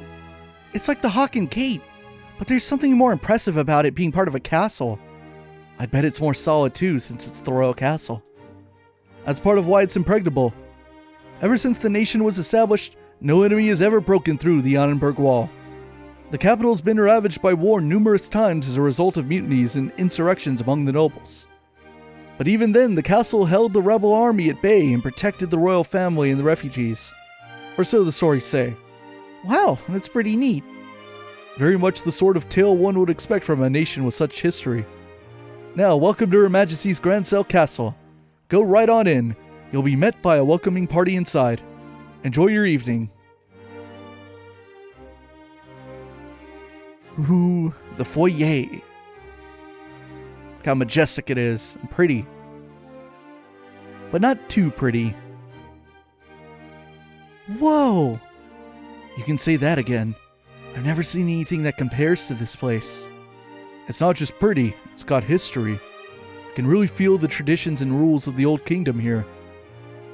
It's like the Hawken Gate, but there's something more impressive about it being part of a castle. I bet it's more solid too, since it's the royal castle. That's part of why it's impregnable. Ever since the nation was established, no enemy has ever broken through the Annenberg Wall. The capital has been ravaged by war numerous times as a result of mutinies and insurrections among the nobles. But even then, the castle held the rebel army at bay and protected the royal family and the refugees. Or so the stories say. Wow, that's pretty neat. Very much the sort of tale one would expect from a nation with such history. Now, welcome to Her Majesty's Grand Cell Castle. Go right on in. You'll be met by a welcoming party inside. Enjoy your evening. Ooh, the foyer. Look Look how majestic it is, and pretty. But not too pretty. Whoa! You can say that again. I've never seen anything that compares to this place. It's not just pretty, it's got history. I can really feel the traditions and rules of the old kingdom here.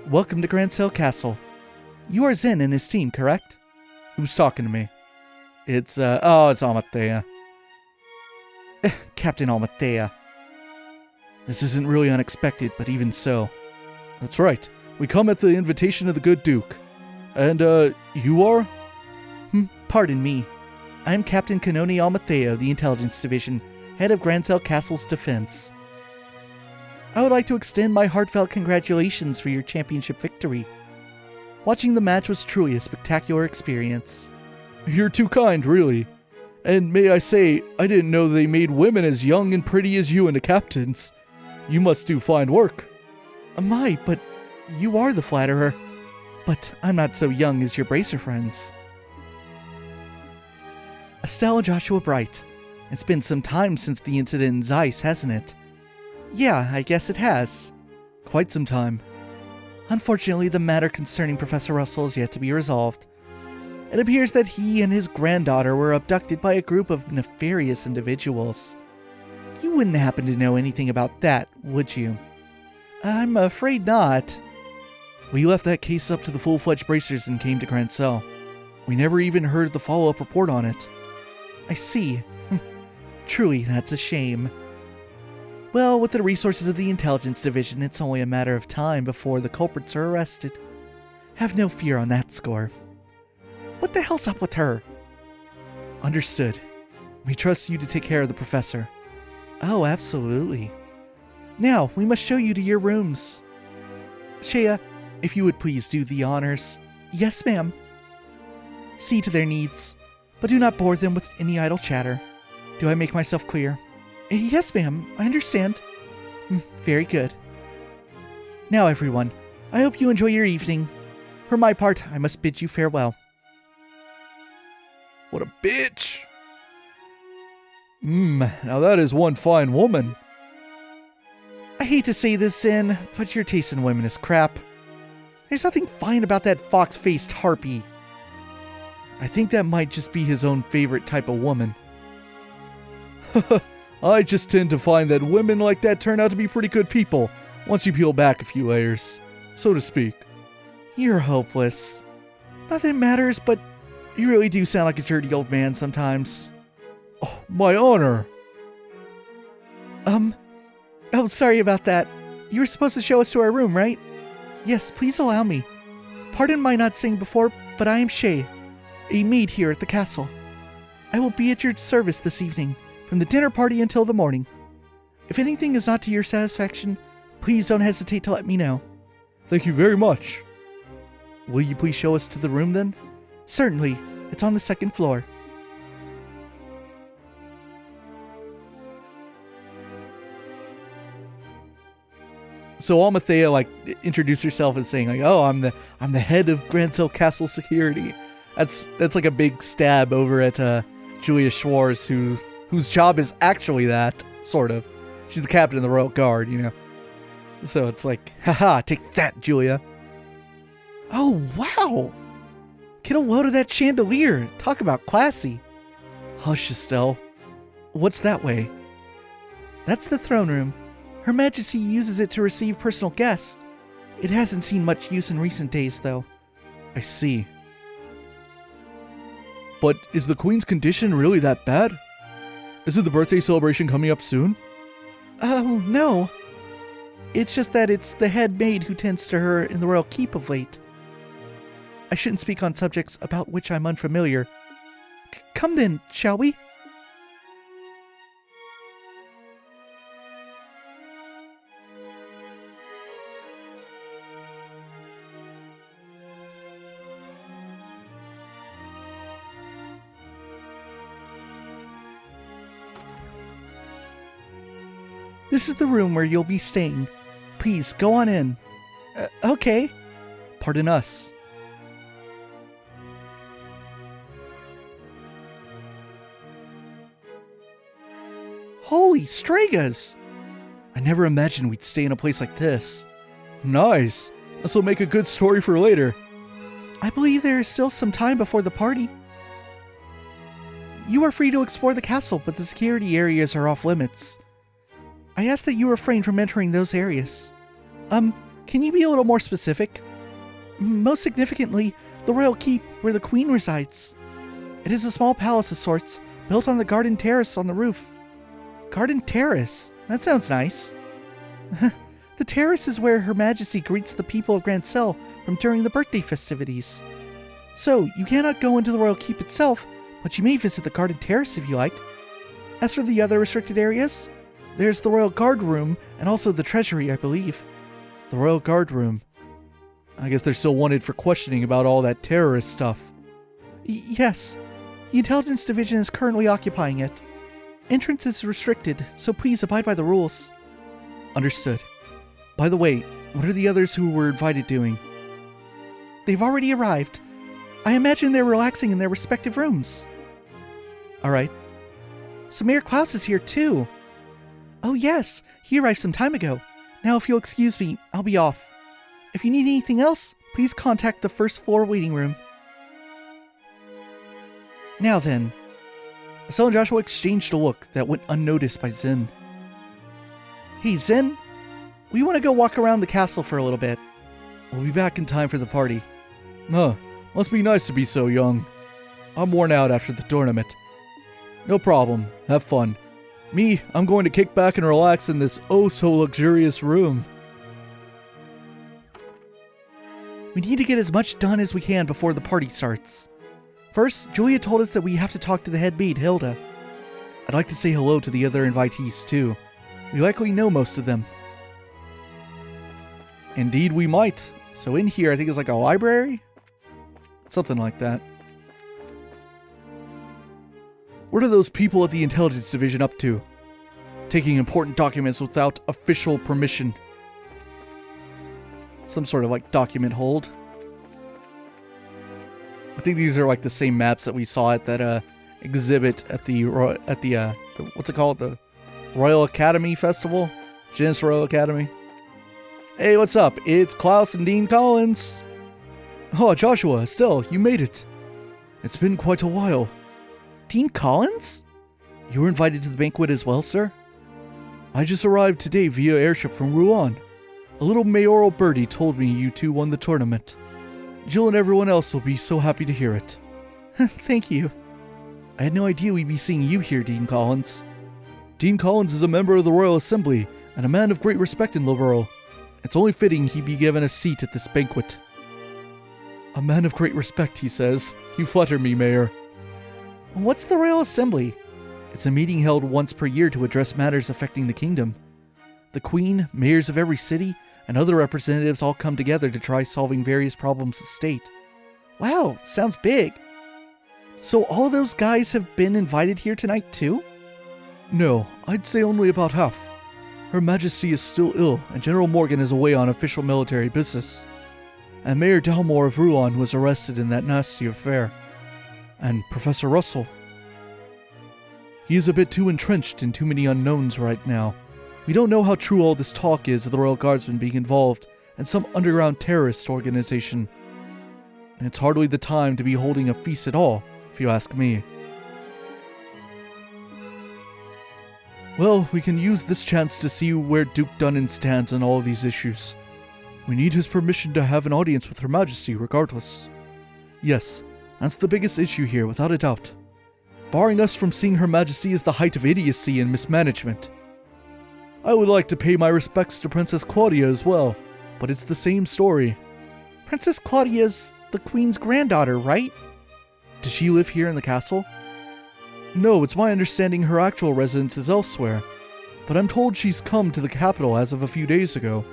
Welcome to Grancel Castle. You are Zen and his team, correct? Who's talking to me? It's Amathea. Captain Amathea. This isn't really unexpected, but even so. That's right. We come at the invitation of the good Duke. And, you are? Pardon me. I'm Captain Kanoni Amathea of the Intelligence Division, head of Grancel Castle's defense. I would like to extend my heartfelt congratulations for your championship victory. Watching the match was truly a spectacular experience. You're too kind, really. And may I say, I didn't know they made women as young and pretty as you into captains. You must do fine work. My, but you are the flatterer. But I'm not so young as your bracer friends. Estelle and Joshua Bright. It's been some time since the incident in Zeiss, hasn't it? Yeah, I guess it has. Quite some time. Unfortunately, the matter concerning Professor Russell is yet to be resolved. It appears that he and his granddaughter were abducted by a group of nefarious individuals. You wouldn't happen to know anything about that, would you? I'm afraid not. We left that case up to the full-fledged bracers and came to Grancel. We never even heard the follow-up report on it. I see. Truly, that's a shame. Well, with the resources of the Intelligence Division, it's only a matter of time before the culprits are arrested. Have no fear on that score. What the hell's up with her? Understood. We trust you to take care of the professor. Oh, absolutely. Now, we must show you to your rooms. Shea, if you would please do the honors. Yes, ma'am. See to their needs, but do not bore them with any idle chatter. Do I make myself clear? Yes, ma'am. I understand. Very good. Now, everyone, I hope you enjoy your evening. For my part, I must bid you farewell. What a bitch! Now that is one fine woman. I hate to say this, Zen, but your taste in women is crap. There's nothing fine about that fox-faced harpy. I think that might just be his own favorite type of woman. I just tend to find that women like that turn out to be pretty good people once you peel back a few layers, so to speak. You're hopeless. Nothing matters, but you really do sound like a dirty old man sometimes. Oh, my honor. Oh, sorry about that. You were supposed to show us to our room, right? Yes, please allow me. Pardon my not saying before, but I am Shay, a maid here at the castle. I will be at your service this evening, from the dinner party until the morning. If anything is not to your satisfaction, please don't hesitate to let me know. Thank you very much. Will you please show us to the room then? Certainly. It's on the second floor. So Amathea introduced herself as saying "Oh, I'm the head of Grancel Castle security." That's like a big stab over at Julia Schwartz, whose job is actually that, sort of. She's the captain of the Royal Guard, you know. So it's like, haha, take that, Julia. Oh, wow! Get a load of that chandelier. Talk about classy. Hush, Estelle. What's that way? That's the throne room. Her Majesty uses it to receive personal guests. It hasn't seen much use in recent days, though. I see. But is the Queen's condition really that bad? Isn't the birthday celebration coming up soon? Oh, no. It's just that it's the head maid who tends to her in the royal keep of late. I shouldn't speak on subjects about which I'm unfamiliar. Come then, shall we? This is the room where you'll be staying. Please, go on in. Okay. Pardon us. Holy Stragas! I never imagined we'd stay in a place like this. Nice. This will make a good story for later. I believe there is still some time before the party. You are free to explore the castle, but the security areas are off limits. I ask that you refrain from entering those areas. Can you be a little more specific? Most significantly, the royal keep where the queen resides. It is a small palace of sorts, built on the garden terrace on the roof. Garden terrace? That sounds nice. The terrace is where Her Majesty greets the people of Grand Cell from during the birthday festivities. So, you cannot go into the royal keep itself, but you may visit the garden terrace if you like. As for the other restricted areas, there's the royal guard room and also the treasury, I believe. The royal guard room. I guess they're still wanted for questioning about all that terrorist stuff. Yes. The intelligence division is currently occupying it. Entrance is restricted, so please abide by the rules. Understood. By the way, what are the others who were invited doing? They've already arrived. I imagine they're relaxing in their respective rooms. Alright. So Mayor Klaus is here too. Oh yes, he arrived some time ago. Now if you'll excuse me, I'll be off. If you need anything else, please contact the first floor waiting room. Now then. Estelle and Joshua exchanged a look that went unnoticed by Zen. Hey Zen, we want to go walk around the castle for a little bit. We'll be back in time for the party. Must be nice to be so young. I'm worn out after the tournament. No problem, have fun. Me, I'm going to kick back and relax in this oh-so-luxurious room. We need to get as much done as we can before the party starts. First, Julia told us that we have to talk to the head maid, Hilda. I'd like to say hello to the other invitees, too. We likely know most of them. Indeed, we might. So in here, I think it's like a library? Something like that. What are those people at the intelligence division up to? Taking important documents without official permission. Some sort of like document hold. I think these are like the same maps that we saw at that exhibit at the what's it called? The Royal Academy Festival? Genus Royal Academy. Hey, what's up? It's Klaus and Dean Collins. Oh, Joshua, Estelle, you made it. It's been quite a while. Dean Collins? You were invited to the banquet as well, sir? I just arrived today via airship from Rouen. A little mayoral birdie told me you two won the tournament. Jill and everyone else will be so happy to hear it. Thank you. I had no idea we'd be seeing you here, Dean Collins. Dean Collins is a member of the Royal Assembly and a man of great respect in Liberl. It's only fitting he be given a seat at this banquet. A man of great respect, he says. You flatter me, Mayor. What's the Royal Assembly? It's a meeting held once per year to address matters affecting the kingdom. The Queen, mayors of every city, and other representatives all come together to try solving various problems of state. Wow, sounds big. So all those guys have been invited here tonight too? No, I'd say only about half. Her Majesty is still ill, and General Morgan is away on official military business. And Mayor Dalmore of Rouen was arrested in that nasty affair. And Professor Russell. He is a bit too entrenched in too many unknowns right now. We don't know how true all this talk is of the Royal Guardsmen being involved in some underground terrorist organization. And it's hardly the time to be holding a feast at all, if you ask me. Well, we can use this chance to see where Duke Dunnan stands on all of these issues. We need his permission to have an audience with Her Majesty regardless. Yes, that's the biggest issue here, without a doubt. Barring us from seeing Her Majesty is the height of idiocy and mismanagement. I would like to pay my respects to Princess Claudia as well, but it's the same story. Princess Claudia's the Queen's granddaughter, right? Does she live here in the castle? No, it's my understanding her actual residence is elsewhere, but I'm told she's come to the capital as of a few days ago.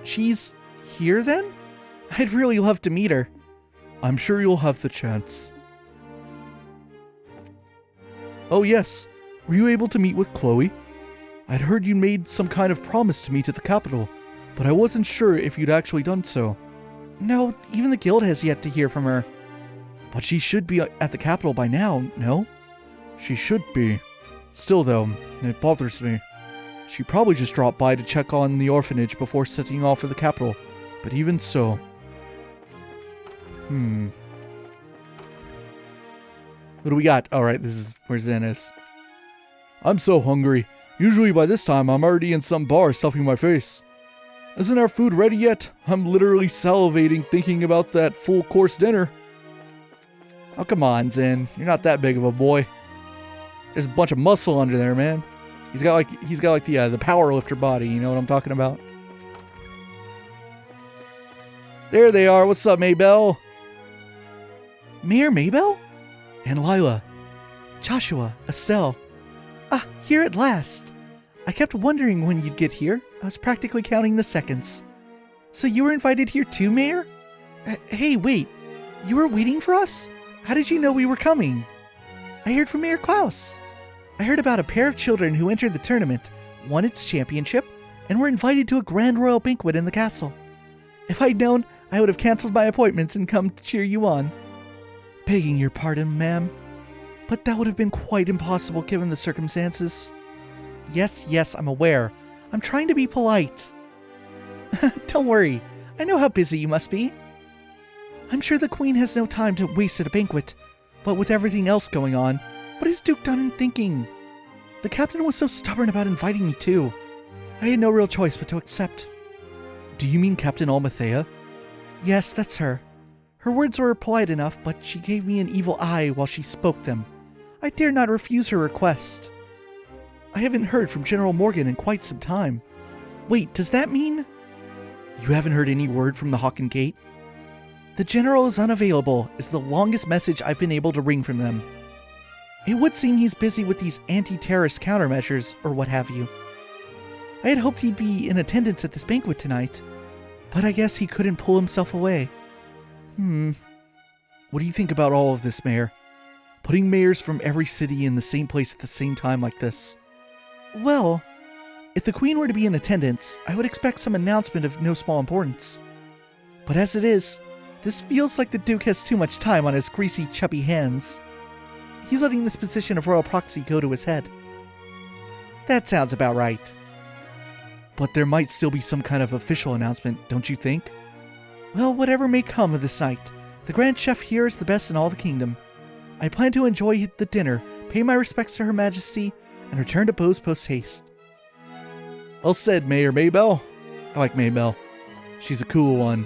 She's here then? I'd really love to meet her. I'm sure you'll have the chance. Oh yes, were you able to meet with Chloe? I'd heard you made some kind of promise to meet at the capital, but I wasn't sure if you'd actually done so. No, even the guild has yet to hear from her. But she should be at the capital by now, no? She should be. Still though, it bothers me. She probably just dropped by to check on the orphanage before setting off for the capital. But even so... What do we got? Alright, this is where Zen is. I'm so hungry. Usually by this time, I'm already in some bar stuffing my face. Isn't our food ready yet? I'm literally salivating thinking about that full-course dinner. Oh, come on, Zen. You're not that big of a boy. There's a bunch of muscle under there, man. He's got like the power lifter body, you know what I'm talking about? There they are. What's up, Maybell? Mayor Maybell? And Lila. Joshua, Estelle. Ah, here at last. I kept wondering when you'd get here. I was practically counting the seconds. So you were invited here too, Mayor? Hey, wait. You were waiting for us? How did you know we were coming? I heard from Mayor Klaus. I heard about a pair of children who entered the tournament, won its championship, and were invited to a grand royal banquet in the castle. If I'd known, I would have canceled my appointments and come to cheer you on. Begging your pardon, ma'am, but that would have been quite impossible given the circumstances. Yes, I'm aware. I'm trying to be polite. Don't worry, I know how busy you must be. I'm sure the Queen has no time to waste at a banquet, but with everything else going on, what has Duke done in thinking? The captain was so stubborn about inviting me too. I had no real choice but to accept. Do you mean Captain Almathea? Yes, that's her. Her words were polite enough, but she gave me an evil eye while she spoke them. I dare not refuse her request. I haven't heard from General Morgan in quite some time. Wait, does that mean... You haven't heard any word from the Hawken Gate? The General is unavailable, is the longest message I've been able to wring from them. It would seem he's busy with these anti-terrorist countermeasures, or what have you. I had hoped he'd be in attendance at this banquet tonight, but I guess he couldn't pull himself away. What do you think about all of this, Mayor? Putting mayors from every city in the same place at the same time like this? Well, if the Queen were to be in attendance, I would expect some announcement of no small importance. But as it is, this feels like the Duke has too much time on his greasy, chubby hands. He's letting this position of royal proxy go to his head. That sounds about right. But there might still be some kind of official announcement, don't you think? Well, whatever may come of this night, the Grand Chef here is the best in all the kingdom. I plan to enjoy the dinner, pay my respects to Her Majesty, and return to Bose post-haste. Well said, Mayor Maybell. I like Maybell. She's a cool one.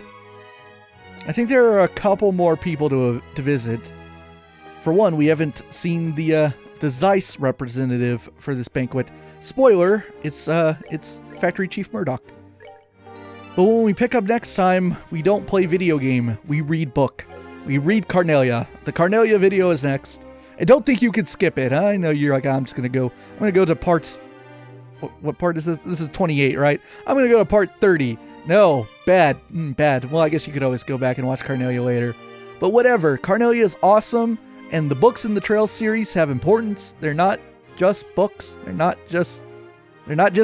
I think there are a couple more people to visit. For one, we haven't seen the Zeiss representative for this banquet. Spoiler, it's Factory Chief Murdoch. But when we pick up next time, we don't play video game, we read book. We read Carnelia. The Carnelia video is next. I don't think you could skip it. I know you're like, I'm gonna go to part... What part is this? This is 28, right? I'm gonna go to part 30. No, bad. Bad. Well, I guess you could always go back and watch Carnelia later. But whatever, Carnelia is awesome, and the books in the Trail series have importance. They're not just books. They're not just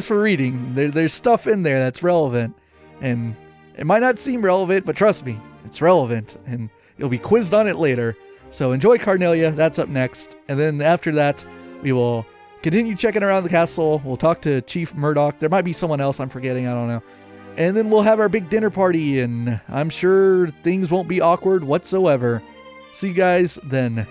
for reading. There's stuff in there that's relevant. And it might not seem relevant, but trust me, it's relevant, and you'll be quizzed on it later. So enjoy Carnelia, that's up next. And then after that, we will continue checking around the castle. We'll talk to Chief Murdoch. There might be someone else I'm forgetting, I don't know. And then we'll have our big dinner party, and I'm sure things won't be awkward whatsoever. See you guys then.